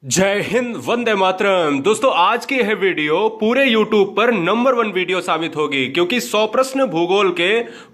जय हिंद, वंदे मातरम। दोस्तों, आज की यह वीडियो पूरे YouTube पर नंबर 1 वीडियो साबित होगी, क्योंकि 100 प्रश्न भूगोल के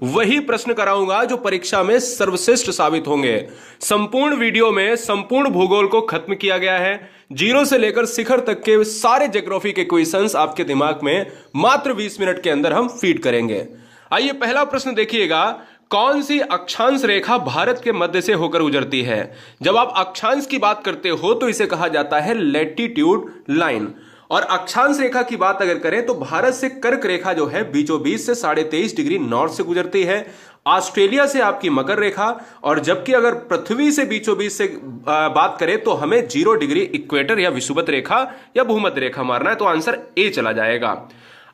वही प्रश्न कराऊंगा जो परीक्षा में सर्वश्रेष्ठ साबित होंगे। संपूर्ण वीडियो में संपूर्ण भूगोल को खत्म किया गया है। जीरो से लेकर शिखर तक के सारे ज्योग्राफी के क्वेश्चंस आपके दिमाग में मात्र 20 मिनट के अंदर हम फीड करेंगे। आइए, पहला प्रश्न देखिएगा। कौन सी अक्षांश रेखा भारत के मध्य से होकर गुजरती है? जब आप अक्षांश की बात करते हो तो इसे कहा जाता है लैटिट्यूड लाइन। और अक्षांश रेखा की बात अगर करें तो भारत से कर्क रेखा जो है बीचों बीच से 23.5 डिग्री नॉर्थ से गुजरती है। ऑस्ट्रेलिया से आपकी मकर रेखा, और जबकि अगर पृथ्वी से बीचों बीच से बात करें तो हमें 0 डिग्री इक्वेटर या विषुवत रेखा या भूमध्य रेखा मारना है, तो आंसर ए चला जाएगा।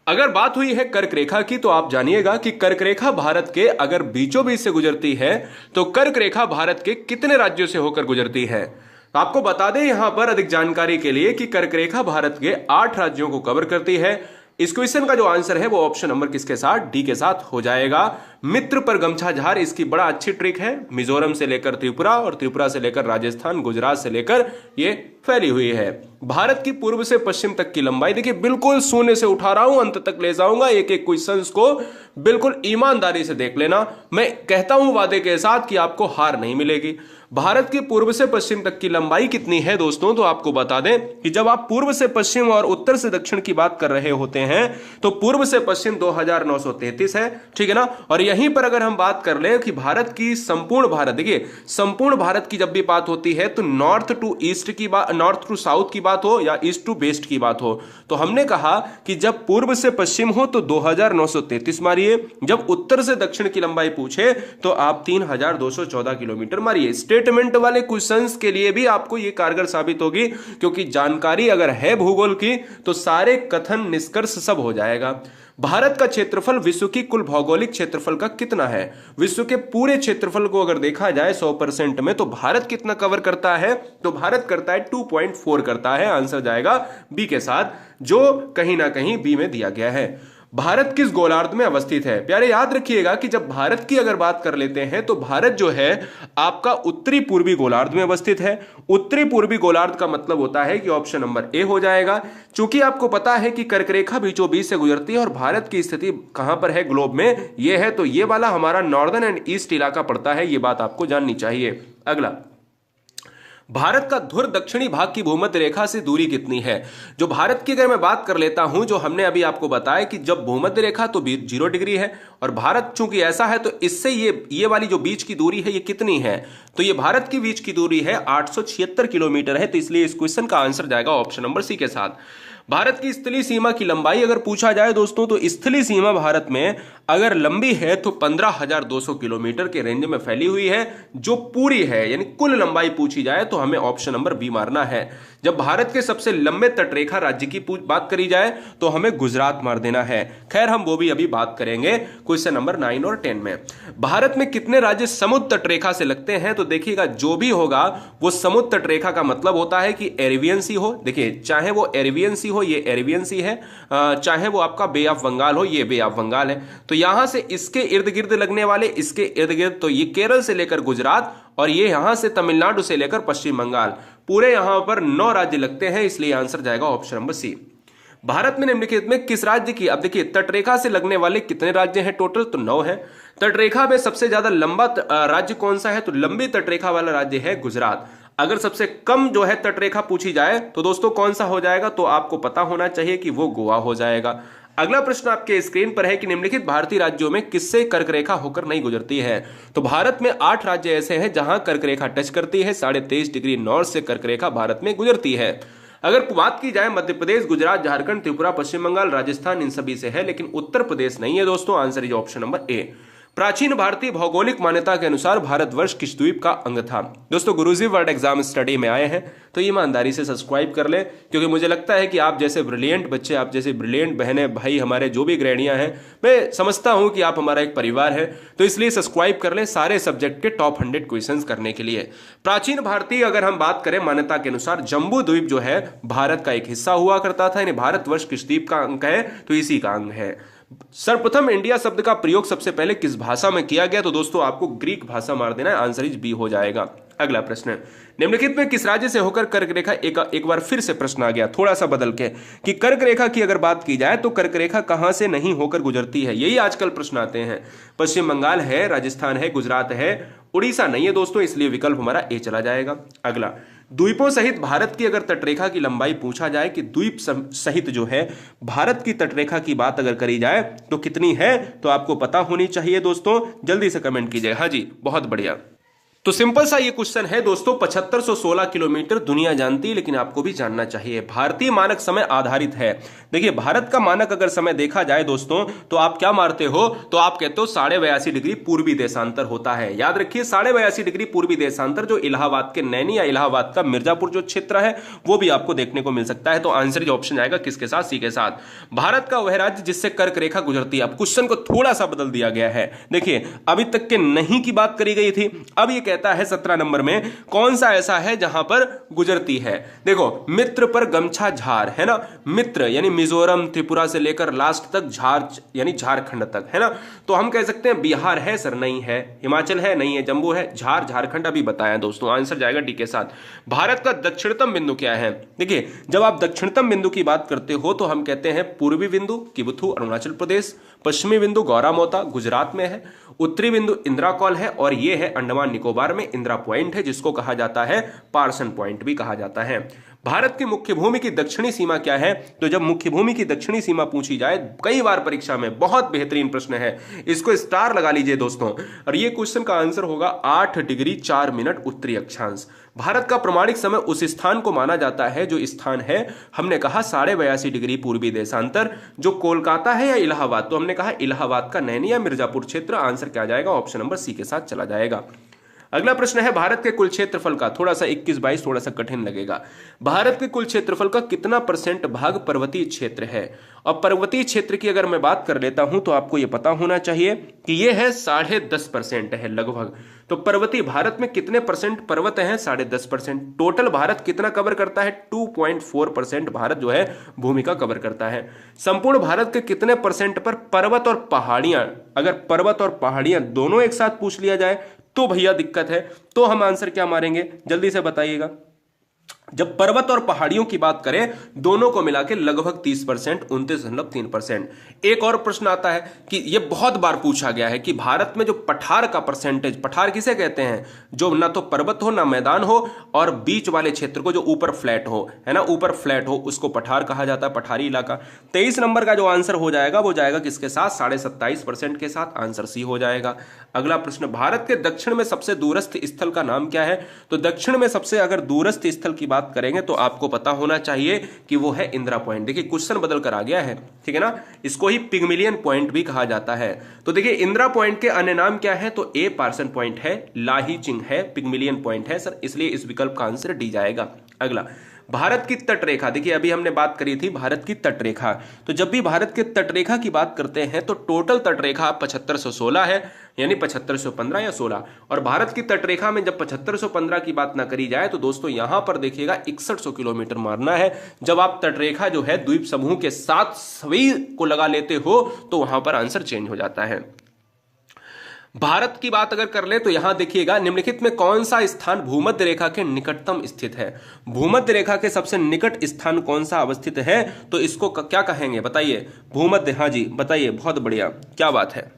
अगर बात हुई है कर्क रेखा की, तो आप जानिएगा कि कर्क रेखा भारत के अगर बीचों बीच से गुजरती है तो कर्क रेखा भारत के कितने राज्यों से होकर गुजरती है? तो आपको बता दें यहां पर अधिक जानकारी के लिए कि कर्क रेखा भारत के 8 राज्यों को कवर करती है। इस क्वेश्चन का जो आंसर है वो ऑप्शन नंबर किसके साथ? डी के साथ हो जाएगा। मित्र पर गमछा झार इसकी बड़ा अच्छी ट्रिक है। मिजोरम से लेकर त्रिपुरा और त्रिपुरा से लेकर राजस्थान, गुजरात से लेकर ये फैली हुई है। भारत की पूर्व से पश्चिम तक की लंबाई देखिए, बिल्कुल शून्य से उठा रहा हूं, अंत तक ले जाऊंगा। एक एक क्वेश्चंस को बिल्कुल ईमानदारी से देख लेना। मैं कहता हूं वादे के साथ कि आपको हार नहीं मिलेगी। भारत की पूर्व से पश्चिम तक की लंबाई कितनी है दोस्तों? तो आपको बता दें कि जब आप पूर्व से पश्चिम और उत्तर से दक्षिण की बात कर रहे होते हैं तो पूर्व से पश्चिम 2933 है, ठीक है ना। और यहीं पर अगर हम बात कर ले कि भारत की संपूर्ण भारत, देखिए संपूर्ण भारत की जब भी बात होती है तो नॉर्थ टू ईस्ट की बात, नॉर्थ टू साउथ की बात हो या ईस्ट टू वेस्ट की बात हो, तो हमने कहा कि जब पूर्व से पश्चिम हो तो 2933 मारिए, जब उत्तर से दक्षिण की लंबाई पूछे तो आप 3214 किलोमीटर मारिए। स्टेटमेंट वाले क्वेश्चंस के लिए भी आपको यह कारगर साबित होगी, क्योंकि जानकारी अगर है भूगोल की तो सारे कथन निष्कर्ष सब हो जाएगा। भारत का क्षेत्रफल विश्व की कुल भौगोलिक क्षेत्रफल का कितना है? विश्व के पूरे क्षेत्रफल को अगर देखा जाए 100% में तो भारत कितना कवर करता है? तो भारत करता है 2.4 करता है। आंसर जाएगा बी के साथ, जो कहीं ना कहीं बी में दिया गया है। भारत किस गोलार्ध में अवस्थित है? प्यारे याद रखिएगा कि जब भारत की अगर बात कर लेते हैं तो भारत जो है आपका उत्तरी पूर्वी गोलार्ध में अवस्थित है। उत्तरी पूर्वी गोलार्ध का मतलब होता है कि ऑप्शन नंबर ए हो जाएगा। चूंकि आपको पता है कि कर्क रेखा बीचों बीच से गुजरती है और भारत की स्थिति कहां पर है ग्लोब में, यह है, तो ये वाला हमारा नॉर्दर्न एंड ईस्ट इलाका पड़ता है। यह बात आपको जाननी चाहिए। अगला, भारत का ध्रुव दक्षिणी भाग की भूमध्य रेखा से दूरी कितनी है? जो भारत की अगर मैं बात कर लेता हूं, जो हमने अभी आपको बताया कि जब भूमध्य रेखा तो 0 डिग्री है, और भारत चूंकि ऐसा है तो इससे ये वाली जो बीच की दूरी है ये कितनी है? तो ये भारत की बीच की दूरी है 876 किलोमीटर है। तो इसलिए इस क्वेश्चन का आंसर जाएगा ऑप्शन नंबर सी के साथ। भारत की स्थलीय सीमा की लंबाई अगर पूछा जाए दोस्तों, तो स्थलीय सीमा भारत में अगर लंबी है तो 15,200 किलोमीटर के रेंज में फैली हुई है। जो पूरी है यानी कुल लंबाई पूछी जाए तो हमें ऑप्शन नंबर बी मारना है। जब भारत के सबसे लंबे तटरेखा राज्य की बात करी जाए तो हमें गुजरात मार देना है। खैर, हम वो भी अभी बात करेंगे क्वेश्चन नंबर 9 और 10 में। भारत में कितने राज्य समुद्र तटरेखा से लगते हैं? तो देखिएगा, जो भी होगा वो समुद्र तटरेखा का मतलब होता है कि एरेबियन सी हो। देखिए, चाहे वो एरेबियन सी हो, ये एरेबियन सी है, चाहे वो आपका बे ऑफ बंगाल हो, ये बे ऑफ बंगाल है। तो यहां से इसके इर्द गिर्द लगने वाले, इसके इर्द गिर्द, तो ये केरल से लेकर गुजरात, और ये यहां से तमिलनाडु से लेकर पश्चिम बंगाल, पूरे यहां पर 9 राज्य लगते हैं। इसलिए आंसर जाएगा ऑप्शन नंबर सी। भारत में निम्नलिखित में किस राज्य की, अब देखिए तटरेखा से लगने वाले कितने राज्य हैं टोटल? तो 9 है। तटरेखा में सबसे ज्यादा लंबा राज्य कौन सा है? तो लंबी तटरेखा वाला राज्य है गुजरात। अगर सबसे कम जो है तटरेखा पूछी जाए तो दोस्तों कौन सा हो जाएगा? तो आपको पता होना चाहिए कि वो गोवा हो जाएगा। अगला प्रश्न आपके स्क्रीन पर है कि निम्नलिखित भारतीय राज्यों में किससे कर्क रेखा होकर नहीं गुजरती है? तो भारत में 8 राज्य ऐसे हैं जहां कर्क रेखा टच करती है। 23.5 डिग्री नॉर्थ से कर्क रेखा भारत में गुजरती है। अगर बात की जाए मध्य प्रदेश, गुजरात, झारखंड, त्रिपुरा, पश्चिम बंगाल, राजस्थान, इन सभी से है, लेकिन उत्तर प्रदेश नहीं है दोस्तों। Answer is option number A. प्राचीन भारतीय भौगोलिक मान्यता के अनुसार भारतवर्ष किस द्वीप का अंग था? दोस्तों, गुरुजी वर्ल्ड एग्जाम स्टडी में आए हैं तो ईमानदारी से सब्सक्राइब कर ले, क्योंकि मुझे लगता है कि आप जैसे ब्रिलियंट बच्चे, आप जैसे ब्रिलियंट बहनें, भाई, हमारे जो भी गृहिणियां हैं, मैं समझता हूं कि आप हमारा एक परिवार है, तो इसलिए सब्सक्राइब कर ले सारे सब्जेक्ट के टॉप 100 क्वेश्चंस करने के लिए। प्राचीन भारतीय अगर हम बात करें मान्यता के अनुसार, जम्बू द्वीप जो है भारत का एक हिस्सा हुआ करता था, यानी भारतवर्ष किस द्वीप का अंग है? तो इसी का अंग है। सर्वप्रथम इंडिया शब्द का प्रयोग सबसे पहले किस भाषा में किया गया? तो दोस्तों आपको ग्रीक भाषा मार देना है, आंसर इज बी हो जाएगा। अगला प्रश्न, निम्नलिखित में किस राज्य से होकर कर्क रेखा, एक बार फिर से प्रश्न आ गया थोड़ा सा बदल के, कि कर्क रेखा की अगर बात की जाए तो कर्क रेखा कहां से नहीं होकर गुजरती है? यही आजकल प्रश्न आते हैं। पश्चिम बंगाल है, राजस्थान है, गुजरात है, उड़ीसा नहीं है दोस्तों, इसलिए विकल्प हमारा ए चला जाएगा। अगला, द्वीपों सहित भारत की अगर तटरेखा की लंबाई पूछा जाए कि द्वीप सहित जो है भारत की तटरेखा की बात अगर करी जाए तो कितनी है, तो आपको पता होनी चाहिए दोस्तों, जल्दी से कमेंट कीजिए। हाँ जी, बहुत बढ़िया। तो सिंपल सा ये क्वेश्चन है दोस्तों, 7516 किलोमीटर दुनिया जानती है, लेकिन आपको भी जानना चाहिए। भारतीय मानक समय आधारित है। देखिए, भारत का मानक अगर समय देखा जाए दोस्तों, तो आप क्या मारते हो? तो आप कहते हो 82.5 डिग्री पूर्वी देशांतर होता है। याद रखिए, 82.5 डिग्री पूर्वी देशांतर जो इलाहाबाद के नैनी या इलाहाबाद का मिर्जापुर जो क्षेत्र है वो भी आपको देखने को मिल सकता है। तो आंसर जो ऑप्शन आएगा किसके साथ? सी के साथ। भारत का वह राज्य जिससे कर्क रेखा गुजरती है। अब क्वेश्चन को थोड़ा सा बदल दिया गया है। देखिए, अभी तक के नहीं की बात करी गई थी, अब ये कहता है 17 नंबर में कौन सा ऐसा है जहां पर गुजरती है। देखो, मित्र पर गमछा झार है ना, मित्र यानी मिजोरम, त्रिपुरा से लेकर लास्ट तक झार यानी झारखंड तक है ना। तो हम कह सकते हैं बिहार है सर, नहीं है, हिमाचल है, नहीं है, जम्मू है, झार झारखंड अभी बताया दोस्तों, आंसर जाएगा डी के साथ। भारत का दक्षिणतम बिंदु क्या है? देखिए, जब आप दक्षिणतम बिंदु की बात करते हो तो हम कहते हैं पूर्वी बिंदु किबुथु अरुणाचल प्रदेश, पश्चिमी बिंदु गौरा मोता गुजरात में है, उत्तरी बिंदु इंदिरा कॉल है, और यह है अंडमान निकोबार में इंदिरा पॉइंट है, जिसको कहा जाता है पार्सन पॉइंट भी कहा जाता है। भारत की मुख्य भूमि की दक्षिणी सीमा क्या है? तो जब मुख्य भूमि की दक्षिणी सीमा पूछी जाए, कई बार परीक्षा में, बहुत बेहतरीन प्रश्न है, इसको स्टार लगा लीजिए दोस्तों, और ये क्वेश्चन का आंसर होगा 8 डिग्री 4 मिनट उत्तरी अक्षांश। भारत का प्रमाणिक समय उस स्थान को माना जाता है जो स्थान है, हमने कहा 82.5 डिग्री पूर्वी देशांतर, जो कोलकाता है या इलाहाबाद, तो हमने कहा इलाहाबाद का नैनी या मिर्जापुर क्षेत्र। आंसर क्या जाएगा? ऑप्शन नंबर सी के साथ चला जाएगा। अगला प्रश्न है भारत के कुल क्षेत्रफल का, थोड़ा सा 21-22 थोड़ा सा कठिन लगेगा। भारत के कुल क्षेत्रफल का कितना % भाग पर्वतीय क्षेत्र है? और पर्वतीय क्षेत्र की अगर मैं बात कर लेता हूं तो आपको यह पता होना चाहिए कि यह है 10.5% है लगभग। तो पर्वतीय भारत में कितने % पर्वत हैं? 10.5%। टोटल भारत कितना कवर करता है? 2.4% भारत जो है भूमि का कवर करता है। संपूर्ण भारत के कितने % पर पर्वत और पहाड़ियां, अगर पर्वत और पहाड़ियां दोनों एक साथ पूछ लिया जाए तो भैया दिक्कत है। तो हम आंसर क्या मारेंगे? जल्दी से बताइएगा। जब पर्वत और पहाड़ियों की बात करें, दोनों को मिला के लगभग 30%, 29.3%। एक और प्रश्न आता है कि यह बहुत बार पूछा गया है कि भारत में जो पठार का परसेंटेज, पठार किसे कहते हैं? जो ना तो पर्वत हो ना मैदान हो, और बीच वाले क्षेत्र को जो ऊपर फ्लैट हो, है ना, ऊपर फ्लैट हो, उसको पठार कहा जाता है, पठारी इलाका। 23 नंबर का जो आंसर हो जाएगा वो जाएगा किसके साथ? 27.5% के साथ। आंसर सी हो जाएगा। अगला प्रश्न, भारत के दक्षिण में सबसे दूरस्थ स्थल का नाम क्या है? तो दक्षिण में सबसे अगर दूरस्थ स्थल की बात करेंगे तो आपको पता होना चाहिए कि वो है इंदिरा पॉइंट। देखिए, क्वेश्चन बदल कर आ गया है, ठीक है ना, इसको ही पिग्मिलियन पॉइंट भी कहा जाता है। तो देखिए, इंदिरा पॉइंट के अन्य नाम क्या है? तो ए पार्सन पॉइंट है, लाही चिंग है, पिग्मिलियन पॉइंट है सर, इसलिए इस विकल्प का आंसर डी जाएगा। अगला, भारत की तटरेखा। देखिए, अभी हमने बात करी थी भारत की तटरेखा, तो जब भी भारत के तटरेखा की बात करते हैं तो टोटल तटरेखा 7516 है, यानी 7515 या 16। और भारत की तटरेखा में जब 7515 की बात ना करी जाए तो दोस्तों यहां पर देखिएगा 6100 किलोमीटर मारना है। जब आप तटरेखा जो है द्वीप समूह के साथ सभी को लगा लेते हो तो वहां पर आंसर चेंज हो जाता है। भारत की बात अगर कर ले तो यहां देखिएगा, निम्नलिखित में कौन सा स्थान भूमध्य रेखा के निकटतम स्थित है? भूमध्य रेखा के सबसे निकट स्थान कौन सा अवस्थित है? तो इसको क्या कहेंगे बताइए? भूमध्य। हाँ जी, बताइए, बहुत बढ़िया, क्या बात है।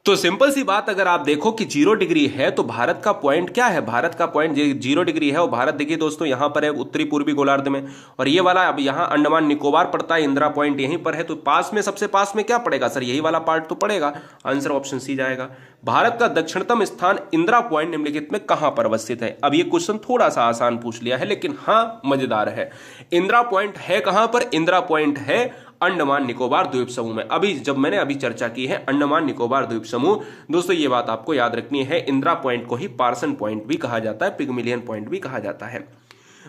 तो सिंपल सी बात, अगर आप देखो कि 0 डिग्री है तो भारत का पॉइंट क्या है? भारत का पॉइंट 0 डिग्री है, और भारत देखिए दोस्तों यहां पर है उत्तरी पूर्वी गोलार्ध में, और ये वाला अब यहां अंडमान निकोबार पड़ता है, इंदिरा पॉइंट यहीं पर है। तो पास में, सबसे पास में क्या पड़ेगा सर? यही वाला पार्ट तो पड़ेगा। आंसर ऑप्शन सी जाएगा। भारत का दक्षिणतम स्थान इंदिरा पॉइंट निम्नलिखित में कहां पर अवस्थित है? अब ये क्वेश्चन थोड़ा सा आसान पूछ लिया है, लेकिन हां मजेदार है। इंदिरा पॉइंट है कहां पर? इंदिरा पॉइंट है अंडमान निकोबार द्वीप समूह में। अभी जब मैंने अभी चर्चा की है अंडमान निकोबार द्वीप समूह, दोस्तों ये बात आपको याद रखनी है। इंदिरा पॉइंट को ही पार्सन पॉइंट भी कहा जाता है, पिग्मिलियन पॉइंट भी कहा जाता है।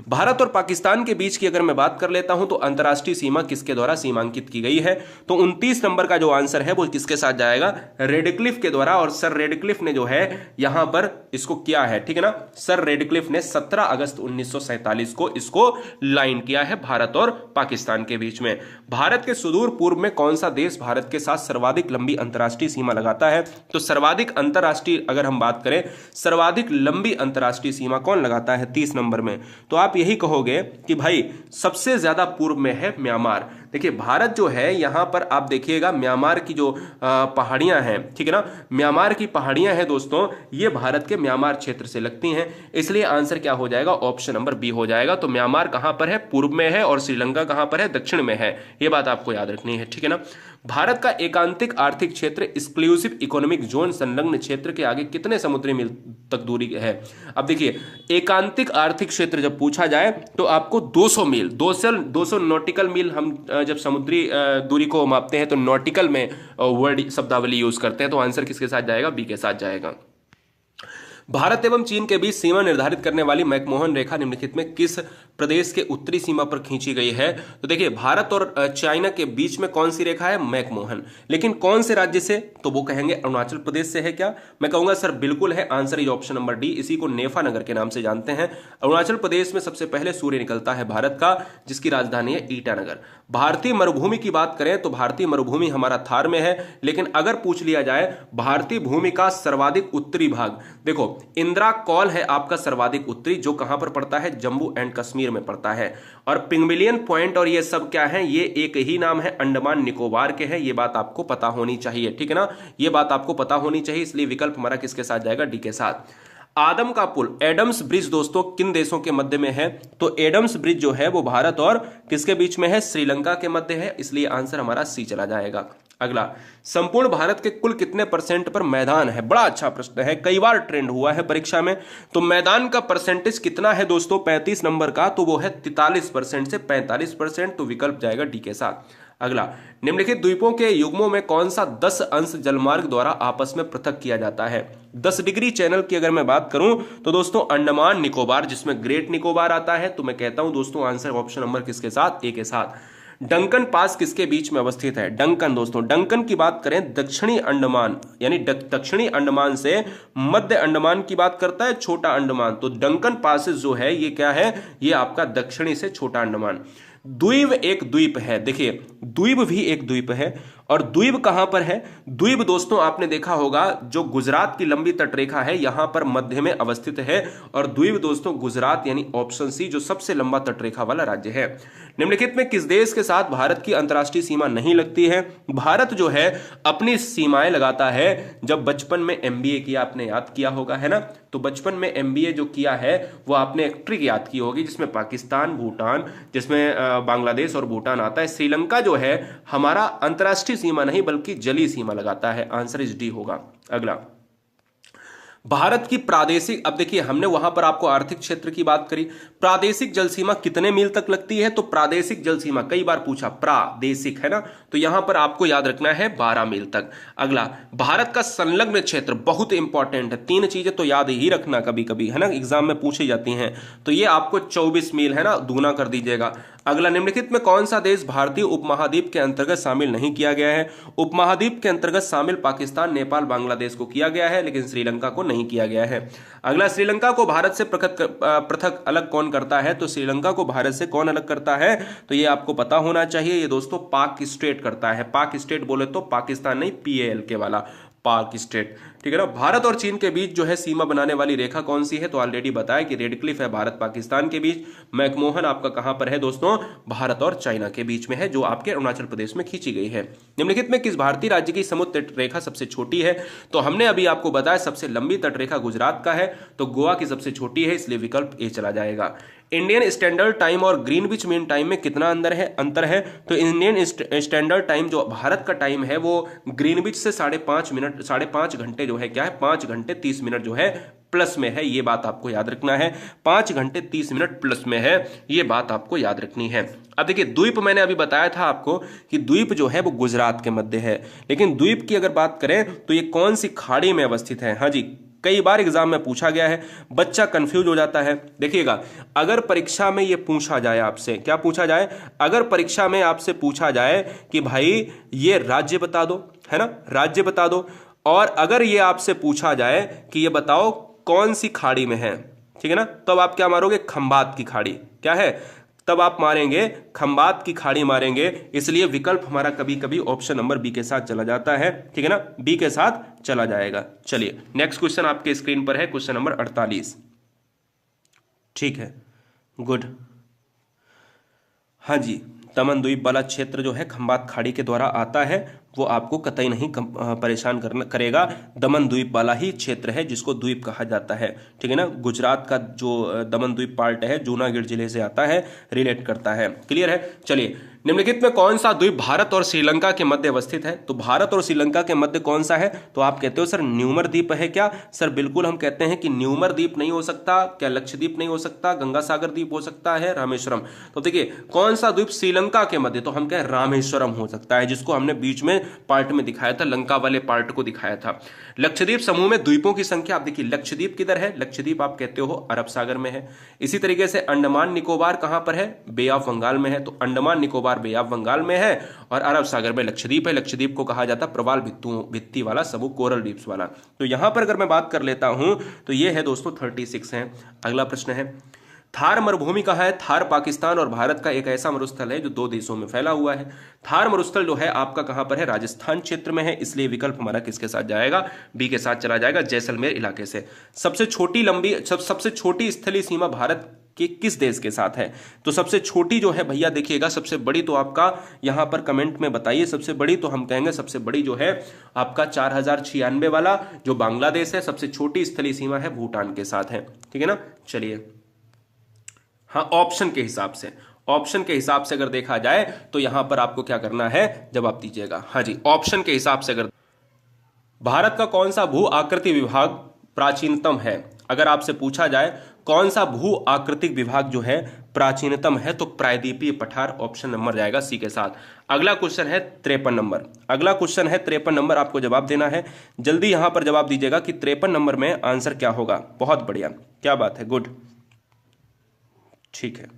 भारत और पाकिस्तान के बीच की अगर मैं बात कर लेता हूं तो अंतरराष्ट्रीय सीमा किसके द्वारा सीमांकित की गई है, तो 29 नंबर का जो आंसर है वो किसके साथ जाएगा, रेडक्लिफ के द्वारा। और सर रेडक्लिफ ने जो है यहां पर इसको किया है, ठीक है ना, सर रेडक्लिफ ने 17 अगस्त 1947 को इसको लाइन किया है भारत और पाकिस्तान के बीच में। भारत के सुदूर पूर्व में कौन सा देश भारत के साथ सर्वाधिक लंबी अंतरराष्ट्रीय सीमा लगाता है, तो सर्वाधिक अंतरराष्ट्रीय अगर हम बात करें सर्वाधिक लंबी अंतरराष्ट्रीय सीमा कौन लगाता है 30 नंबर में, तो आप यही कहोगे कि भाई सबसे ज्यादा पूर्व में है म्यांमार। देखिए भारत जो है यहां पर आप देखिएगा म्यांमार की जो पहाड़ियां हैं, ठीक है ना, म्यांमार की पहाड़ियां हैं दोस्तों, ये भारत के म्यांमार क्षेत्र से लगती हैं, इसलिए आंसर क्या हो जाएगा, ऑप्शन नंबर बी हो जाएगा। तो म्यांमार कहां पर है, पूर्व में है, और श्रीलंका कहां पर है, दक्षिण में है, ये बात आपको याद रखनी है, ठीक है ना। भारत का एकांतिक आर्थिक क्षेत्र एक्सक्लूसिव इकोनॉमिक जोन संलग्न क्षेत्र के आगे कितने समुद्री मील तक दूरी है। अब देखिए एकांतिक आर्थिक क्षेत्र जब पूछा जाए तो आपको 200 मील 200 नॉटिकल मील, हम जब समुद्री दूरी को मापते हैं तो नॉटिकल में वर्ड शब्दावली यूज करते हैं, तो आंसर किसके साथ जाएगा, बी के साथ जाएगा। भारत एवं चीन के बीच सीमा निर्धारित करने वाली मैकमोहन रेखा निम्नलिखित में किस प्रदेश के उत्तरी सीमा पर खींची गई है, तो देखिए भारत और चाइना के बीच में कौन सी रेखा है, मैकमोहन, लेकिन कौन से राज्य से, तो वो कहेंगे अरुणाचल प्रदेश से है क्या, मैं कहूंगा सर बिल्कुल है, answer is option number D, इसी को नेफा नगर के नाम से जानते हैं। अरुणाचल प्रदेश में सबसे पहले सूर्य निकलता है भारत का, जिसकी राजधानी है ईटानगर। भारतीय मरुभूमि की बात करें तो भारतीय मरुभूमि हमारा थार में है, लेकिन अगर पूछ लिया जाए भारतीय भूमि का सर्वाधिक उत्तरी भाग, देखो इंदिरा कौल है आपका सर्वाधिक उत्तरी, जो कहां पर पड़ता है, जम्मू एंड कश्मीर में पड़ता है। और पिंगमिलियन पॉइंट और ये सब क्या है, ये एक ही नाम है, अंडमान निकोबार के हैं, ये बात आपको पता होनी चाहिए, ठीक है ना, ये बात आपको पता होनी चाहिए, इसलिए विकल्प हमारा किसके साथ जाएगा, डी के साथ। आदम का पुल एडम्स ब्रिज दोस्तों किन देशों के मध्य में है, तो एडम्स ब्रिज जो है वो भारत और किसके बीच में है, श्रीलंका के मध्य है, इसलिए आंसर हमारा सी चला जाएगा। अगला, संपूर्ण भारत के कुल कितने % पर मैदान है, बड़ा अच्छा प्रश्न है, कई बार ट्रेंड हुआ है परीक्षा में। तो मैदान का परसेंटेज कितना है दोस्तों, 35 नंबर का, तो वो है 43% से 45%, तो विकल्प जाएगा डी के साथ। अगला, निम्नलिखित द्वीपों के युग्मों में कौन सा 10 अंश जलमार्ग द्वारा आपस में पृथक किया जाता है। 10 डिग्री चैनल की अगर मैं बात करूं तो दोस्तों अंडमान निकोबार, जिसमें ग्रेट निकोबार आता है, तो मैं कहता हूं दोस्तों आंसर ऑप्शन नंबर किसके साथ, ए के साथ। डंकन पास किसके बीच में अवस्थित है, डंकन दोस्तों, डंकन की बात करें दक्षिणी अंडमान यानी दक्षिणी अंडमान से मध्य अंडमान की बात करता है छोटा अंडमान, तो डंकन पासेस जो है ये क्या है, ये आपका दक्षिणी से छोटा अंडमान। द्वीप एक द्वीप है, देखिए द्वीप भी एक द्वीप है, और द्वीप कहां पर है, द्वीप दोस्तों आपने देखा होगा जो गुजरात की लंबी तटरेखा है यहां पर मध्य में अवस्थित है, और द्वीप दोस्तों गुजरात यानी ऑप्शन सी जो सबसे लंबा तटरेखा वाला राज्य है। निम्नलिखित में किस देश के साथ भारत की अंतरराष्ट्रीय सीमा नहीं लगती है, भारत जो है अपनी सीमाएं लगाता है, जब बचपन में एमबीए किया आपने याद किया होगा, है ना, तो बचपन में एमबीए जो किया है वो आपने एक ट्रिक याद की होगी, जिसमें पाकिस्तान, भूटान, जिसमें बांग्लादेश और भूटान आता है। श्रीलंका जो है हमारा अंतरराष्ट्रीय सीमा नहीं बल्कि जलीय सीमा लगाता है, आंसर इज डी होगा। अगला, भारत की प्रादेशिक, अब देखिए हमने वहां पर आपको आर्थिक क्षेत्र की बात करी, प्रादेशिक जल सीमा कितने मील तक लगती है, तो प्रादेशिक जल सीमा कई बार पूछा, प्रादेशिक है ना, तो यहां पर आपको याद रखना है 12 मील तक। अगला, भारत का संलग्न क्षेत्र बहुत इंपॉर्टेंट है, 3 चीजें तो याद ही रखना कभी कभी, है ना, एग्जाम में पूछी जाती हैं, तो ये आपको 24 मील है ना, दूना कर दीजिएगा। अगला, निम्नलिखित में कौन सा देश भारतीय उपमहाद्वीप के अंतर्गत शामिल नहीं किया गया है, उपमहाद्वीप के अंतर्गत शामिल पाकिस्तान, नेपाल, बांग्लादेश को किया गया है, लेकिन श्रीलंका को नहीं किया गया है। अगला, श्रीलंका को भारत से पृथक अलग कौन करता है, तो श्रीलंका को भारत से कौन अलग करता है, तो ये आपको पता होना चाहिए, ये दोस्तों पाक स्टेट करता है, पाक स्टेट बोले तो पाकिस्तान नहीं, PAL के वाला पाक स्टेट, ठीक है ना। भारत और चीन के बीच जो है सीमा बनाने वाली रेखा कौन सी है, तो ऑलरेडी बताया कि रेडक्लिफ है भारत पाकिस्तान के बीच, मैकमोहन आपका कहां पर है दोस्तों, भारत और चाइना के बीच में है, जो आपके अरुणाचल प्रदेश में खींची गई है। निम्नलिखित में किस भारतीय राज्य की समुद्र तटरेखा सबसे छोटी है, तो हमने अभी आपको बताया सबसे लंबी तटरेखा गुजरात का है, तो गोवा की सबसे छोटी है, इसलिए विकल्प ए चला जाएगा। इंडियन स्टैंडर्ड टाइम और ग्रीनविच मीन टाइम में कितना अंतर है, तो इंडियन स्टैंडर्ड टाइम जो भारत का टाइम है वो ग्रीनविच से 5.5 घंटे जो है क्या है, 5 घंटे 30 मिनट जो है प्लस में है, ये बात आपको याद रखना है, 5 घंटे 30 मिनट प्लस में है, ये बात आपको याद रखनी है। अब देखिए द्वीप मैंने अभी बताया था आपको कि द्वीप जो है वो गुजरात के मध्य है, लेकिन द्वीप की अगर बात करें तो ये कौन सी खाड़ी में अवस्थित है, हाँ जी, कई बार एग्जाम में पूछा गया है, बच्चा कंफ्यूज हो जाता है। देखिएगा, अगर परीक्षा में ये पूछा जाए आपसे, क्या पूछा जाए, अगर परीक्षा में आपसे पूछा जाए कि भाई ये राज्य बता दो, है ना, राज्य बता दो, और अगर ये आपसे पूछा जाए कि ये बताओ कौन सी खाड़ी में है, ठीक है ना, तब आप क्या मारोगे, खंबात की खाड़ी, क्या है, तब आप मारेंगे खंबात की खाड़ी मारेंगे। इसलिए विकल्प हमारा कभी कभी ऑप्शन नंबर बी के साथ चला जाता है, ठीक है ना, बी के साथ चला जाएगा। चलिए नेक्स्ट क्वेश्चन आपके स्क्रीन पर है, क्वेश्चन नंबर 48। ठीक है, गुड। हाँ जी, दमन द्वीप वाला क्षेत्र जो है खंबात खाड़ी के द्वारा आता है, वो आपको कतई नहीं परेशान करेगा। दमन द्वीप वाला ही क्षेत्र है जिसको द्वीप कहा जाता है, ठीक है ना। गुजरात का जो दमन द्वीप पार्ट है, जूनागढ़ जिले से आता है, रिलेट करता है। क्लियर है। चलिए, निम्नलिखित में कौन सा द्वीप भारत और श्रीलंका के मध्य अवस्थित है? तो भारत और श्रीलंका के मध्य कौन सा है? तो आप कहते हो सर न्यूमर द्वीप है क्या? सर बिल्कुल हम कहते हैं कि न्यूमर द्वीप नहीं हो सकता। क्या लक्षद्वीप नहीं हो सकता? गंगा सागर द्वीप हो सकता है, रामेश्वरम। तो देखिए कौन सा द्वीप श्रीलंका के मध्य, तो हम कहें रामेश्वरम हो सकता है, जिसको हमने बीच में पार्ट में दिखाया था, लंका वाले पार्ट को दिखाया था। लक्षद्वीप समूह में द्वीपों की संख्या, आप देखिए लक्षद्वीप किधर है? लक्षद्वीप आप कहते हो अरब सागर में है। इसी तरीके से अंडमान निकोबार कहां पर है? बे ऑफ बंगाल में है। तो अंडमान निकोबार बे ऑफ बंगाल में है और अरब सागर में लक्षद्वीप है। लक्षद्वीप को कहा जाता है प्रवाल भित्ति वाला समूह, कोरल द्वीप्स वाला। तो यहां पर अगर मैं बात कर लेता हूं तो ये है दोस्तों 36 है। अगला प्रश्न है, थार मरुभूमि कहाँ है? थार पाकिस्तान और भारत का एक ऐसा मरुस्थल है जो 2 देशों में फैला हुआ है। थार मरुस्थल जो है आपका कहां पर है? राजस्थान क्षेत्र में है। इसलिए विकल्प हमारा किसके साथ जाएगा? बी के साथ चला जाएगा, जैसलमेर इलाके से। सबसे छोटी स्थलीय सीमा भारत के किस देश के साथ है? तो सबसे छोटी जो है भैया देखिएगा, सबसे बड़ी तो आपका यहां पर कमेंट में बताइए। सबसे बड़ी तो हम कहेंगे सबसे बड़ी जो है आपका 4096 वाला जो बांग्लादेश है, सबसे छोटी स्थलीय सीमा है भूटान के साथ है, ठीक है ना। चलिए, हाँ ऑप्शन के हिसाब से अगर देखा जाए तो यहां पर आपको क्या करना है, जवाब दीजिएगा। हाँ जी, ऑप्शन के हिसाब से अगर भारत का कौन सा भू आकृति विभाग प्राचीनतम है, अगर आपसे पूछा जाए कौन सा भू आकृतिक विभाग जो है प्राचीनतम है, तो प्रायद्वीपीय पठार ऑप्शन नंबर जाएगा सी के साथ। अगला क्वेश्चन है 53 नंबर। अगला क्वेश्चन है 53 नंबर, आपको जवाब देना है। जल्दी यहां पर जवाब दीजिएगा कि 53 नंबर में आंसर क्या होगा। बहुत बढ़िया, क्या बात है, गुड, ठीक है।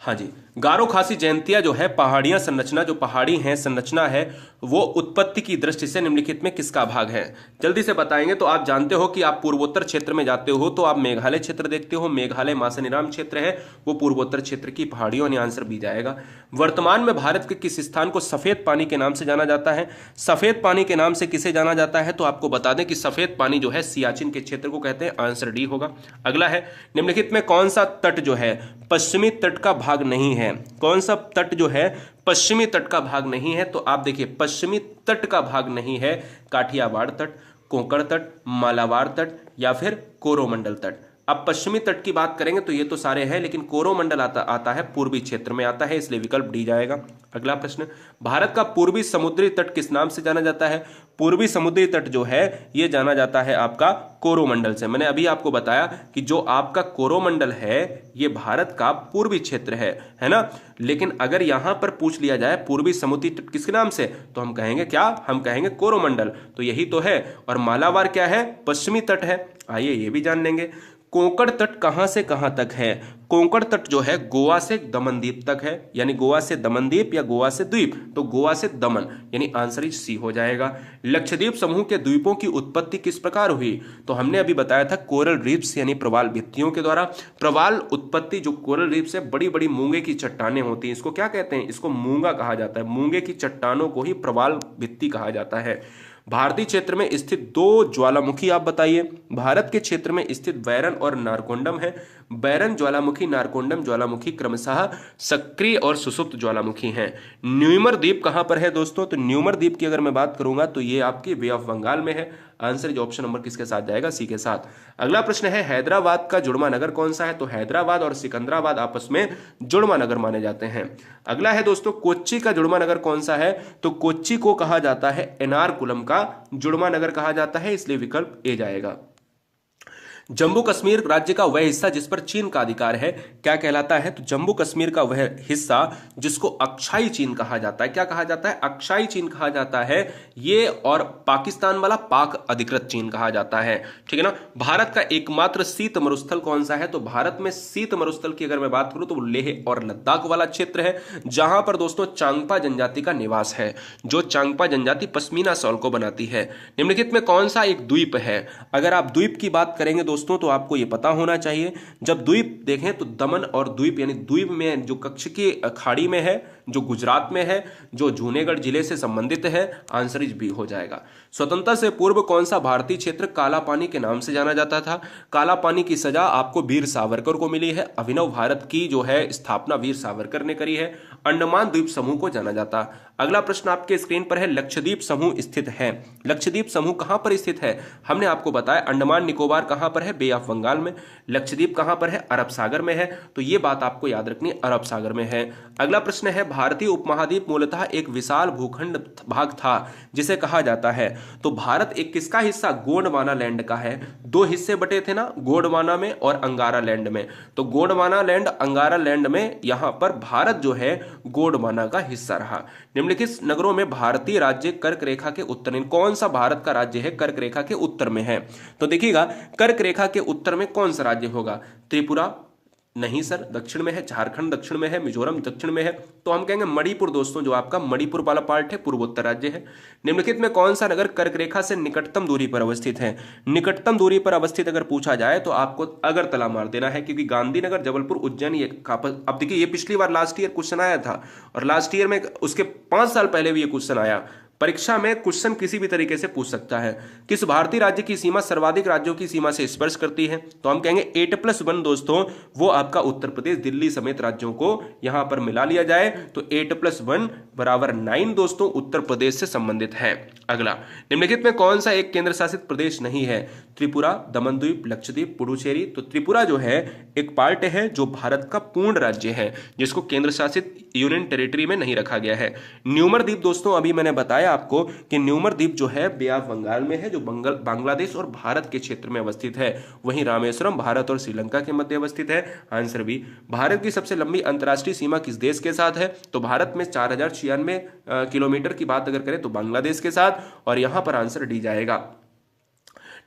हाँ जी, गारो खासी जयंतिया जो है पहाड़ियां संरचना, जो पहाड़ी है संरचना है, वो उत्पत्ति की दृष्टि से निम्नलिखित में किसका भाग है? जल्दी से बताएंगे। तो आप जानते हो कि आप पूर्वोत्तर क्षेत्र में जाते हो तो आप मेघालय क्षेत्र देखते हो। मेघालय मासनिराम क्षेत्र है, वो पूर्वोत्तर क्षेत्र की पहाड़ियों, यानी आंसर बी जाएगा। वर्तमान में भारत के किस स्थान को सफेद पानी के नाम से जाना जाता है? सफेद पानी के नाम से किसे जाना जाता है? तो आपको बता दें कि सफेद पानी जो है सियाचिन के क्षेत्र को कहते हैं, आंसर डी होगा। अगला है, निम्नलिखित में कौन सा तट जो है पश्चिमी तट का भाग नहीं है? कौन सा तट जो है पश्चिमी तट का भाग नहीं है? तो आप देखिए पश्चिमी तट का भाग नहीं है काठियावाड़ तट, कोंकण तट, मालाबार तट या फिर कोरोमंडल तट। अब पश्चिमी तट की बात करेंगे तो ये तो सारे हैं, लेकिन कोरोमंडल आता है पूर्वी क्षेत्र में आता है, इसलिए विकल्प डी जाएगा। अगला प्रश्न, भारत का पूर्वी समुद्री तट किस नाम से जाना जाता है? पूर्वी समुद्री तट जो है ये जाना जाता है आपका कोरोमंडल से। मैंने अभी आपको बताया कि जो आपका कोरोमंडल है ये भारत का पूर्वी क्षेत्र है ना। लेकिन अगर यहां पर पूछ लिया जाए पूर्वी समुद्री तट किसके नाम से, तो हम कहेंगे क्या? हम कहेंगे कोरोमंडल। तो यही तो है। और मालाबार क्या है? पश्चिमी तट है। आइए ये भी जान लेंगे। कोंकण तट कहां से कहां तक है? कोंकण तट जो है गोवा से दमनद्वीप तक है, यानी गोवा से दमनद्वीप या गोवा से द्वीप, तो गोवा से दमन, यानी आंसर इज सी हो जाएगा। लक्षद्वीप समूह के द्वीपों की उत्पत्ति किस प्रकार हुई? तो हमने अभी बताया था कोरल रीफ्स यानी प्रवाल भित्तियों के द्वारा। प्रवाल उत्पत्ति जो कोरल रीफ्स है, बड़ी बड़ी मूंगे की चट्टानें होती हैं, इसको क्या कहते हैं? इसको मूंगा कहा जाता है। मूंगे की चट्टानों को ही प्रवाल भित्ति कहा जाता है। भारतीय क्षेत्र में स्थित 2 ज्वालामुखी आप बताइए। भारत के क्षेत्र में स्थित बैरन और नारकोंडम है। बैरन ज्वालामुखी, नारकोंडम ज्वालामुखी क्रमशः सक्रिय और सुसुप्त ज्वालामुखी हैं। न्यूमर द्वीप कहां पर है दोस्तों? तो न्यूमर द्वीप की अगर मैं बात करूंगा तो ये आपकी बे ऑफ बंगाल में है। आंसर जो ऑप्शन नंबर किसके साथ जाएगा? सी के साथ। अगला प्रश्न है, हैदराबाद का जुड़वा नगर कौन सा है? तो हैदराबाद और सिकंदराबाद आपस में जुड़वा नगर माने जाते हैं। अगला है दोस्तों, कोच्चि का जुड़वा नगर कौन सा है? तो कोच्चि को कहा जाता है एर्नाकुलम का जुड़वा नगर कहा जाता है, इसलिए विकल्प ए जाएगा। जम्मू कश्मीर राज्य का वह हिस्सा जिस पर चीन का अधिकार है क्या कहलाता है? तो जम्मू कश्मीर का वह हिस्सा जिसको अक्षाई चीन कहा जाता है, क्या कहा जाता है? अक्षाई चीन कहा जाता है ये, और पाकिस्तान वाला पाक अधिकृत चीन कहा जाता है। ठीक है ना। भारत का एकमात्र शीत मरुस्थल कौन सा है? तो भारत में शीत मरुस्थल की अगर मैं बात करूं तो वो लेह और लद्दाख वाला क्षेत्र है, जहां पर दोस्तों चांगपा जनजाति का निवास है, जो चांगपा जनजाति पश्मीना शॉल को बनाती है। निम्नलिखित में कौन सा एक द्वीप है? अगर आप द्वीप की बात करेंगे दोस्तों तो आपको यह पता होना चाहिए, जब द्वीप देखें तो दमन और द्वीप, यानी द्वीप में जो कच्छ की खाड़ी में है, जो गुजरात में है, जो जूनागढ़ जिले से संबंधित है, आंसर इज बी हो जाएगा। स्वतंत्रता से पूर्व कौन सा भारतीय क्षेत्र काला पानी के नाम से जाना जाता था? काला पानी की सजा आपको वीर सावरकर को मिली है। अभिनव भारत की जो है स्थापना वीर सावरकर ने करी है। अंडमान द्वीप समूह को जाना जाता। अगला प्रश्न आपके स्क्रीन पर है, लक्षद्वीप समूह स्थित है। लक्षद्वीप समूह कहां पर स्थित है? हमने आपको बताया अंडमान निकोबार कहां पर है? बे ऑफ बंगाल में। लक्षद्वीप कहां पर है? अरब सागर में है। तो यह बात आपको याद रखनी है, अरब सागर में है। अगला प्रश्न है, भारतीय उपमहाद्वीप मूलतः एक विशाल भूखंड भाग था जिसे कहा जाता है। तो भारत एक किसका हिस्सा? गोंडवाना लैंड का है। दो हिस्से बटे थे ना, गोंडवाना में और अंगारा लैंड में। तो गोंडवाना लैंड, अंगारा लैंड में यहां पर भारत जो है गोंडवाना का हिस्सा रहा। निम्नलिखित नगरों में भारतीय राज्य कर्क रेखा के उत्तर, कौन सा भारत का राज्य है कर्क रेखा के उत्तर में है? तो देखिएगा, कर्क रेखा के उत्तर में कौन सा राज्य होगा? त्रिपुरा नहीं सर, दक्षिण में है। झारखंड दक्षिण में है। मिजोरम दक्षिण में है। तो हम कहेंगे मणिपुर दोस्तों, जो आपका मणिपुर वाला पार्ट है पूर्वोत्तर राज्य है। निम्नलिखित में कौन सा नगर कर्क रेखा से निकटतम दूरी पर अवस्थित है? निकटतम दूरी पर अवस्थित अगर पूछा जाए तो आपको अगरतला मार देना है, क्योंकि गांधीनगर, जबलपुर, उज्जैन ये अब देखिए, ये पिछली बार लास्ट ईयर क्वेश्चन आया था, और लास्ट ईयर में उसके 5 साल पहले भी ये क्वेश्चन आया। परीक्षा में क्वेश्चन किसी भी तरीके से पूछ सकता है। किस भारतीय राज्य की सीमा सर्वाधिक राज्यों की सीमा से स्पर्श करती है? तो हम कहेंगे 8+1 दोस्तों, वो आपका उत्तर प्रदेश, दिल्ली समेत राज्यों को यहां पर मिला लिया जाए तो 8+1 बराबर 9 दोस्तों उत्तर प्रदेश से संबंधित है। अगला, निम्नलिखित में कौन सा एक केंद्र शासित प्रदेश नहीं है? त्रिपुरा, दमन द्वीप, लक्षद्वीप, पुडुचेरी। तो त्रिपुरा जो है एक पार्ट है जो भारत का पूर्ण राज्य है, जिसको केंद्र शासित यूनियन टेरिटरी में नहीं रखा गया है। न्यूमर द्वीप दोस्तों, अभी मैंने बताया आपको कि न्यूमर द्वीप जो है बे ऑफ बंगाल में है, जो बांग्लादेश और भारत के क्षेत्र में अवस्थित है। वहीं रामेश्वरम भारत और श्रीलंका के मध्य अवस्थित है। Answer B. भारत की सबसे लंबी अंतर्राष्ट्रीय सीमा किस देश के साथ है? तो भारत में 4096 किलोमीटर की बात अगर करें तो बांग्लादेश के साथ, और यहां पर आंसर डी जाएगा।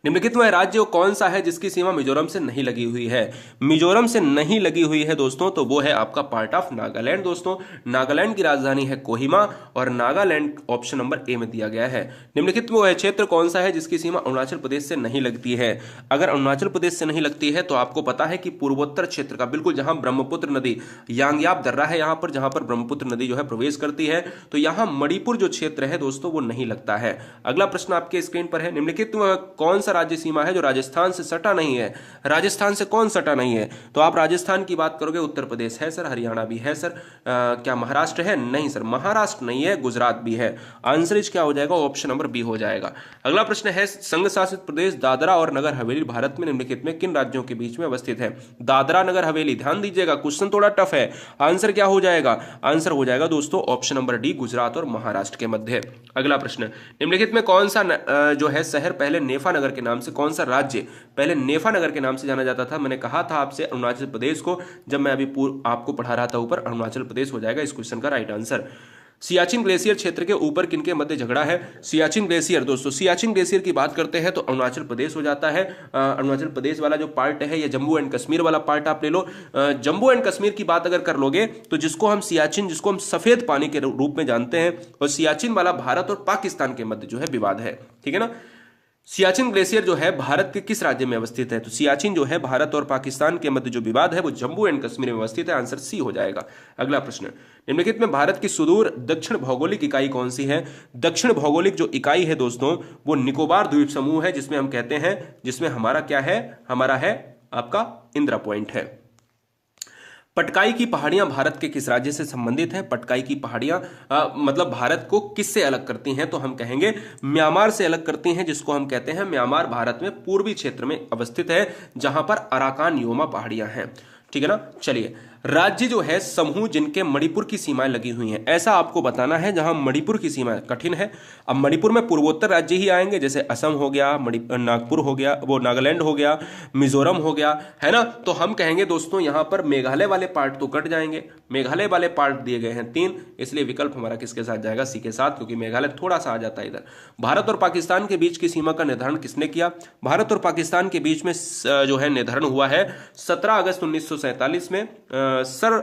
निम्नलिखित में राज्य कौन सा है जिसकी सीमा मिजोरम से नहीं लगी हुई है? मिजोरम से नहीं लगी हुई है दोस्तों, तो वो है आपका पार्ट ऑफ नागालैंड दोस्तों। नागालैंड की राजधानी है कोहिमा, और नागालैंड ऑप्शन नंबर ए में दिया गया है। निम्नलिखित में वह क्षेत्र कौन सा है जिसकी सीमा अरुणाचल प्रदेश से नहीं लगती है? अगर अरुणाचल प्रदेश से नहीं लगती है तो आपको पता है कि पूर्वोत्तर क्षेत्र का, बिल्कुल जहां ब्रह्मपुत्र नदी, यांगयाप दर्रा है यहां पर, जहां पर ब्रह्मपुत्र नदी जो है प्रवेश करती है, तो यहां मणिपुर जो क्षेत्र है दोस्तों वो नहीं लगता है। अगला प्रश्न आपके स्क्रीन पर है, निम्नलिखित में कौन सा राज्य सीमा है जो राजस्थान से सटा नहीं है? राजस्थान से कौन सटा नहीं है? तो आप राजस्थान की बात करोगे, उत्तर प्रदेश है सर, हरियाणा भी है सर, क्या महाराष्ट्र है? नहीं सर, महाराष्ट्र नहीं है, गुजरात भी है। आंसर इज क्या हो जाएगा? ऑप्शन नंबर बी हो जाएगा। अगला प्रश्न है, संघ शासित प्रदेश दादरा और नगर हवेली भारत में निम्नलिखित में किन राज्यों के बीच में अवस्थित है? दादरा नगर हवेली, ध्यान दीजिएगा क्वेश्चन थोड़ा टफ है। आंसर क्या हो जाएगा? आंसर हो जाएगा दोस्तों ऑप्शन नंबर डी, गुजरात और महाराष्ट्र के मध्य। अगला प्रश्न, निम्नलिखित में कौन सा जो है शहर पहले नेफा नगर के नाम से, कौन सा राज्य पहले नेफा नगर के नाम से जाना जाता था? मैंने कहा था आपसे अरुणाचल प्रदेश को, जब मैं अभी आपको पढ़ा रहा था ऊपर, अरुणाचल प्रदेश हो जाएगा इस क्वेश्चन का राइट आंसर। सियाचिन ग्लेशियर क्षेत्र के ऊपर किनके मध्य झगड़ा है? सियाचिन ग्लेशियर दोस्तों, सियाचिन ग्लेशियर की बात करते हैं तो अरुणाचल प्रदेश हो जाता है। अरुणाचल प्रदेश वाला जो पार्ट है, ये जम्मू एंड कश्मीर वाला पार्ट आप ले लो। जम्मू एंड कश्मीर की बात अगर कर लोगे तो जिसको हम सियाचिन, जिसको हम सफेद पानी के रूप में जानते हैं, और सियाचिन वाला भारत और पाकिस्तान के मध्य जो है विवाद है। ठीक है ना। सियाचिन ग्लेशियर जो है भारत के किस राज्य में अवस्थित है? तो सियाचिन जो है भारत और पाकिस्तान के मध्य जो विवाद है वो जम्मू एंड कश्मीर में अवस्थित है। आंसर सी हो जाएगा। अगला प्रश्न, निम्नलिखित में भारत की सुदूर दक्षिण भौगोलिक इकाई कौन सी है? दक्षिण भौगोलिक जो इकाई है दोस्तों वो निकोबार द्वीप समूह है, जिसमें हम कहते हैं, जिसमें हमारा क्या है? हमारा है आपका इंदिरा पॉइंट है। पटकाई की पहाड़ियां भारत के किस राज्य से संबंधित है? पटकाई की पहाड़ियां मतलब भारत को किससे अलग करती हैं? तो हम कहेंगे म्यांमार से अलग करती हैं, जिसको हम कहते हैं म्यांमार भारत में पूर्वी क्षेत्र में अवस्थित है, जहां पर अराकान योमा पहाड़ियां हैं। ठीक है ना। चलिए, राज्य जो है समूह जिनके मणिपुर की सीमाएं लगी हुई हैं, ऐसा आपको बताना है जहां मणिपुर की सीमा कठिन है। अब मणिपुर में पूर्वोत्तर राज्य ही आएंगे, जैसे असम हो गया, नागपुर हो गया, वो नागालैंड हो गया, मिजोरम हो गया, है ना। तो हम कहेंगे दोस्तों यहां पर मेघालय वाले पार्ट तो कट जाएंगे। मेघालय वाले पार्ट दिए गए हैं 3, इसलिए विकल्प हमारा किसके साथ जाएगा? सी के साथ, क्योंकि मेघालय थोड़ा सा आ जाता है इधर। भारत और पाकिस्तान के बीच की सीमा का निर्धारण किसने किया? भारत और पाकिस्तान के बीच में जो है निर्धारण हुआ है 17 अगस्त 1947 में सर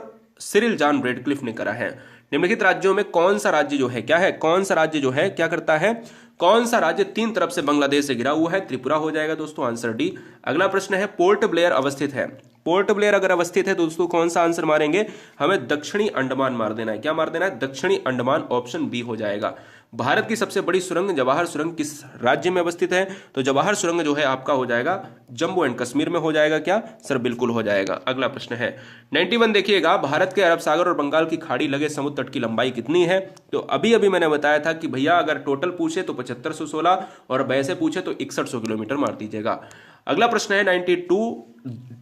सिरिल जॉन रेडक्लिफ ने करा है। निम्नलिखित राज्यों में कौन सा राज्य जो है क्या है? कौन सा राज्य जो है क्या करता है? कौन सा राज्य 3 तरफ से बांग्लादेश से घिरा हुआ है? त्रिपुरा हो जाएगा दोस्तों, आंसर डी। अगला प्रश्न है पोर्ट ब्लेयर अवस्थित है। पोर्ट ब्लेयर अगर अवस्थित है दोस्तों कौन सा आंसर मारेंगे? हमें दक्षिणी अंडमान मार देना है। क्या मार देना है? दक्षिणी अंडमान, ऑप्शन बी हो जाएगा। भारत की सबसे बड़ी सुरंग जवाहर सुरंग किस राज्य में अवस्थित है? तो जवाहर सुरंग जो है आपका हो जाएगा जम्मू एंड कश्मीर में हो जाएगा। क्या सर? बिल्कुल हो जाएगा। अगला प्रश्न है 91 देखिएगा, भारत के अरब सागर और बंगाल की खाड़ी लगे समुद्र तट की लंबाई कितनी है? तो अभी अभी मैंने बताया था कि भैया अगर टोटल पूछे तो 7516 और वैसे पूछे तो 6100 किलोमीटर मार दीजिएगा। अगला प्रश्न है 92,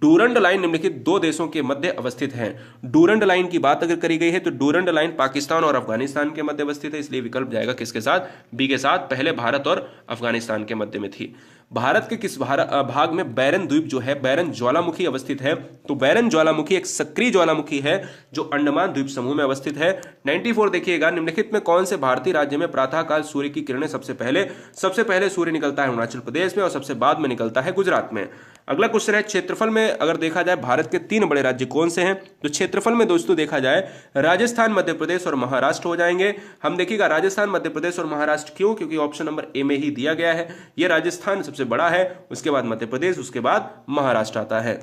डूरंड लाइन निम्नलिखित 2 देशों के मध्य अवस्थित है। डूरंड लाइन की बात अगर करी गई है तो डूरंड लाइन पाकिस्तान और अफगानिस्तान के मध्य अवस्थित है, इसलिए विकल्प जाएगा किसके साथ? बी के साथ। पहले भारत और अफगानिस्तान के मध्य में थी। भारत के किस भाग में बैरन द्वीप जो है, बैरन ज्वालामुखी अवस्थित है? तो बैरन ज्वालामुखी एक सक्रिय ज्वालामुखी है जो अंडमान द्वीप समूह में अवस्थित है। 94 देखिएगा, निम्नलिखित में कौन से भारतीय राज्य में प्रातःकाल सूर्य की किरणें सबसे पहले सूर्य निकलता है? अरुणाचल प्रदेश में, और सबसे बाद में निकलता है गुजरात में। अगला क्वेश्चन है क्षेत्रफल में अगर देखा जाए भारत के 3 बड़े राज्य कौन से हैं? तो क्षेत्रफल में दोस्तों देखा जाए राजस्थान, मध्य प्रदेश और महाराष्ट्र हो जाएंगे। हम देखिएगा राजस्थान, मध्य प्रदेश और महाराष्ट्र क्यों? क्योंकि ऑप्शन नंबर ए में ही दिया गया है। ये राजस्थान सबसे बड़ा है, उसके बाद मध्य प्रदेश, उसके बाद महाराष्ट्र आता है।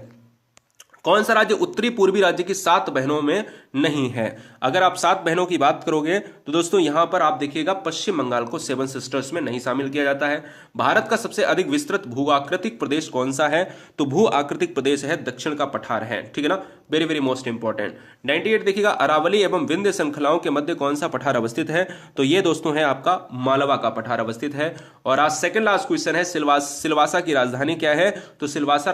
कौन सा राज्य उत्तरी पूर्वी राज्य की 7 बहनों में नहीं है? अगर आप 7 बहनों की बात करोगे तो दोस्तों यहां पर आप देखिएगा पश्चिम बंगाल को 7 सिस्टर्स में नहीं शामिल किया जाता है। भारत का सबसे अधिक विस्तृत भू आकृतिक प्रदेश कौन सा है? तो भू आकृतिक प्रदेश है दक्षिण का पठार है, ठीक है ना, वेरी वेरी मोस्ट इंपॉर्टेंट। 98 देखिएगा, अरावली एवं विंध्य श्रृंखलाओं के मध्य कौन सा पठार अवस्थित है? तो ये दोस्तों है आपका मालवा का पठार अवस्थित है। और आज सेकंड लास्ट क्वेश्चन है, सिलवासा की राजधानी क्या है? तो सिलवासा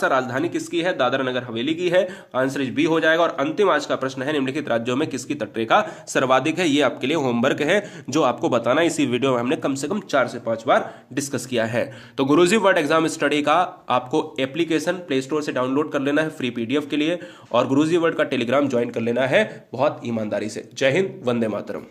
राजधानी किसकी है? दादरा नगर हवेली की है, आंसर इज बी हो जाएगा। और अंतिम आज का प्रश्न है, निम्नलिखित राज्यों में किसकी तटरेखा सर्वाधिक है? ये आपके लिए होमवर्क है जो आपको बताना, इसी वीडियो में हमने कम से कम 4 से 5 बार डिस्कस किया है। तो गुरुजी वर्ड एग्जाम स्टडी का आपको एप्लीकेशन प्ले स्टोर से डाउनलोड कर लेना है फ्री पीडीएफ के लिए, और गुरुजी वर्ड का टेलीग्राम ज्वाइन कर लेना है बहुत ईमानदारी से। जय हिंद, वंदे मातरम।